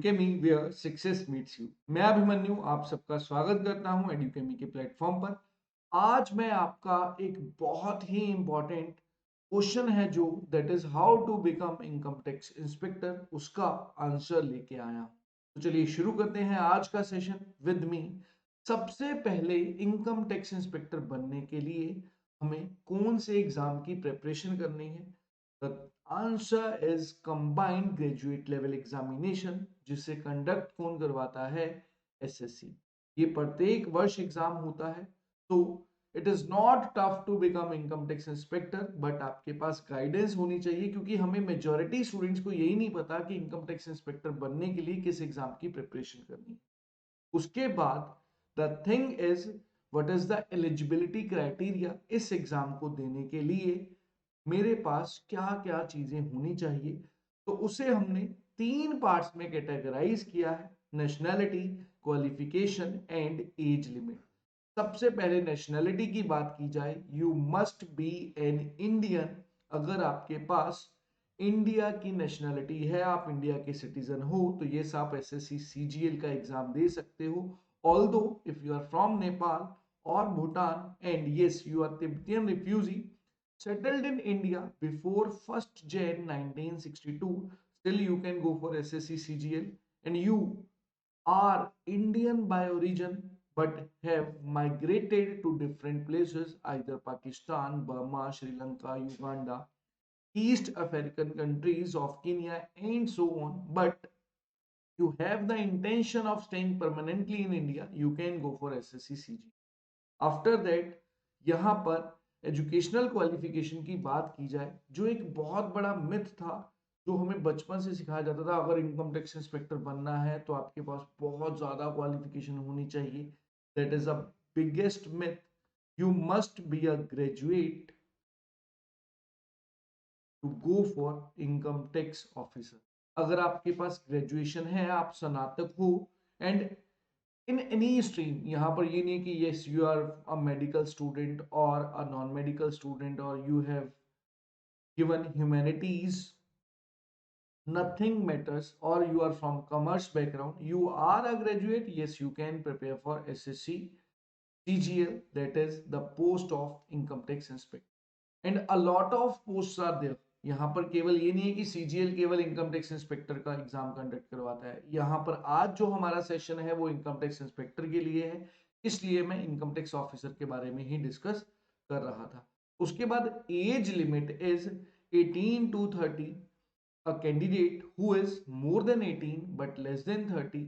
एडुकेमी where success meets you. मैं अभिमन्यु आप सबका स्वागत करता हूं एडुकेमी के प्लेटफॉर्म पर। आज मैं आपका एक बहुत ही इंपॉर्टेंट क्वेश्चन है जो that is how to become income tax inspector, उसका आंसर लेके आया हूं। तो चलिए शुरू करते हैं आज का सेशन विद मी। सबसे पहले इनकम टैक्स इंस्पेक्टर बनने के लिए हमें कौन से एग्जाम की प्रिपरेशन करनी है? The answer is combined graduate level examination, जिसे कंडक्ट कौन करवाता है? एसएससी। ये प्रत्येक वर्ष एग्जाम होता है। तो it is not tough to become income tax inspector, but आपके पास गाइडेंस होनी चाहिए, क्योंकि हमें मेजॉरिटी स्टूडेंट्स को यही नहीं पता कि इनकम टैक्स इंस्पेक्टर बनने के लिए किस एग्जाम की प्रिपरेशन करनी है। उसके बाद the thing is what is the eligibility criteria. इस एग्जाम को देने के लिए मेरे पास क्या क्या चीजें होनी चाहिए, तो उसे हमने तीन पार्ट्स में कैटेगराइज किया है: nationality, qualification and age limit. सबसे पहले नेशनैलिटी की बात की जाए, you must B an Indian. अगर आपके पास इंडिया की नेशनैलिटी है, आप इंडिया के सिटीजन हो, तो ये आप एसएससी सीजीएल का एग्जाम दे सकते हो। Although if you are from Nepal और Bhutan and yes you are Tibetan refugee settled in India before 1st Jan 1962, still you can go for SSC CGL, and you are Indian by origin but have migrated to different places, either Pakistan, Burma, Sri Lanka, Uganda, East African countries of Kenya and so on, but you have the intention of staying permanently in India, you can go for SSC CGL. After that यहाँ पर educational qualification की बात की जाए, जो एक बहुत बड़ा मिथ था जो हमें बचपन से सिखाया जाता था, अगर इनकम टैक्स इंस्पेक्टर बनना है तो आपके पास बहुत ज्यादा क्वालिफिकेशन होनी चाहिए। That is a biggest myth. You must be a graduate to go for income tax officer. अगर आपके पास ग्रेजुएशन है, आप स्नातक हो, एंड इन एनी स्ट्रीम, यहाँ पर ये नहीं है कि yes you are a medical student और अ नॉन मेडिकल स्टूडेंट और you have given humanities, nothing matters, or you are from commerce background, you are a graduate, yes you can prepare for SSC CGL, that is the post of income tax inspector, and a lot of posts are there। यहाँ पर केवल ये नहीं है कि CGL केवल income tax inspector का exam conduct करवाता है। यहाँ पर आज जो हमारा सेशन है वो इनकम टैक्स इंस्पेक्टर के लिए है, इसलिए मैं इनकम टैक्स ऑफिसर के बारे में ही डिस्कस कर रहा था। उसके बाद age limit is 18 to 30। A candidate who is more than 18 but less than 30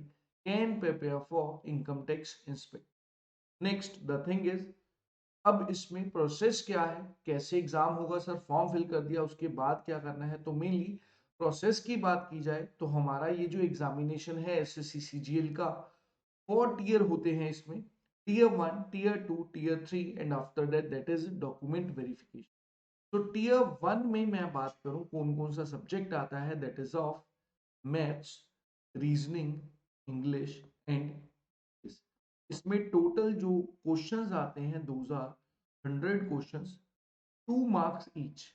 can prepare for income tax inspection. Next, the thing is, अब इसमें प्रोसेस क्या है, कैसे एग्जाम होगा? सर फॉर्म फिल कर दिया, उसके बाद क्या करना है? तो मेनली प्रोसेस की बात की जाए तो हमारा ये जो एग्जामिनेशन है एसएससी सीजीएल का, 4 टीयर होते हैं इसमें: tier 1, tier 2, tier 3 and after that that is document verification. तो टीयर 1 में मैं बात करूं कौन कौन सा सब्जेक्ट आता है, that is of maths, reasoning, English and इसमें टोटल जो क्वेश्चंस आते हैं 2100 questions, 2 marks each.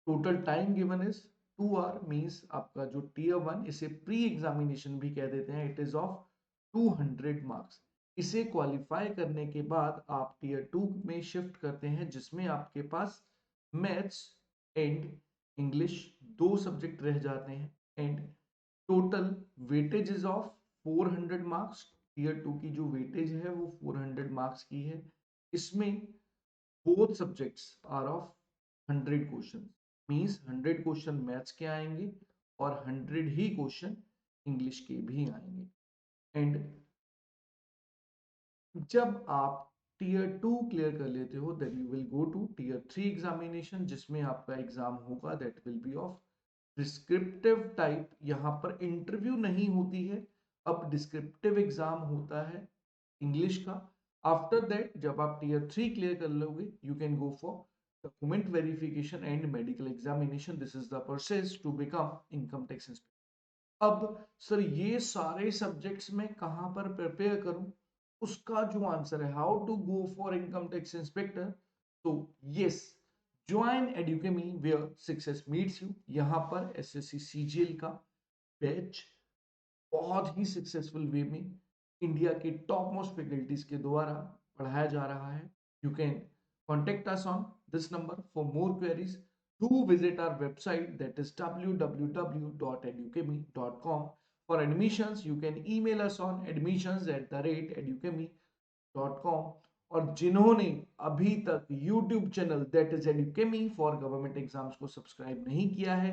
Total time given is 2 hour, means आपका जो टीयर 1, इसे प्री एग्जामिनेशन भी कह देते हैं, इट इज ऑफ 200 मार्क्स। इसे क्वालिफाई करने के बाद आप टीयर 2 में शिफ्ट करते हैं, जिसमें आपके पास मैथ्स एंड इंग्लिश 2 सब्जेक्ट रह जाते हैं, and total weightage is of 400 marks. Tier 2 की जो वेटेज है वो 400 मार्क्स की है। इसमें both subjects are of 100 question, means 100 question maths के आएंगे और 100 ही क्वेश्चन इंग्लिश के भी आएंगे। एंड जब आप टीयर 2 क्लियर कर लेते हो, then you will go to tier 3 examination, जिसमें आपका एग्जाम होगा that will be of descriptive type. यहाँ पर इंटरव्यू नहीं होती है, अब डिस्क्रिप्टिव एग्जाम होता है इंग्लिश का। आफ्टर दैट जब आप टीयर 3 क्लियर कर लोगे, you can go for document verification and medical examination. This is the process to become income tax inspector. अब सर ये सारे सब्जेक्ट्स में कहाँ पर प्रिपेयर करूं? उसका जो आंसर है, how to go for income tax inspector, तो yes, join Edukemy where success meets you. यहाँ पर एसएससी सीजीएल का बैच बहुत ही सक्सेसफुल वे में इंडिया के टॉप मोस्ट फैकल्टीज के द्वारा पढ़ाया जा रहा है. You can contact us on this number for more queries. Do visit our website, that is www.edukemi.com. For admissions, you can email us on admissions@edukemi.com. और जिन्होंने अभी तक YouTube channel that is Edukemy for government exams को subscribe नहीं किया है,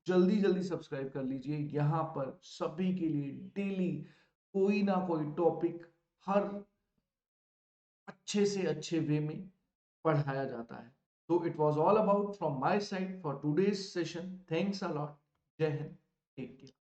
जल्दी जल्दी सब्सक्राइब कर लीजिए. यहाँ पर सभी के लिए डेली कोई ना कोई टॉपिक हर अच्छे से अच्छे वे में पढ़ाया जाता है. So it was all about from my side for today's session. Thanks a lot. Jai Hind. Take care.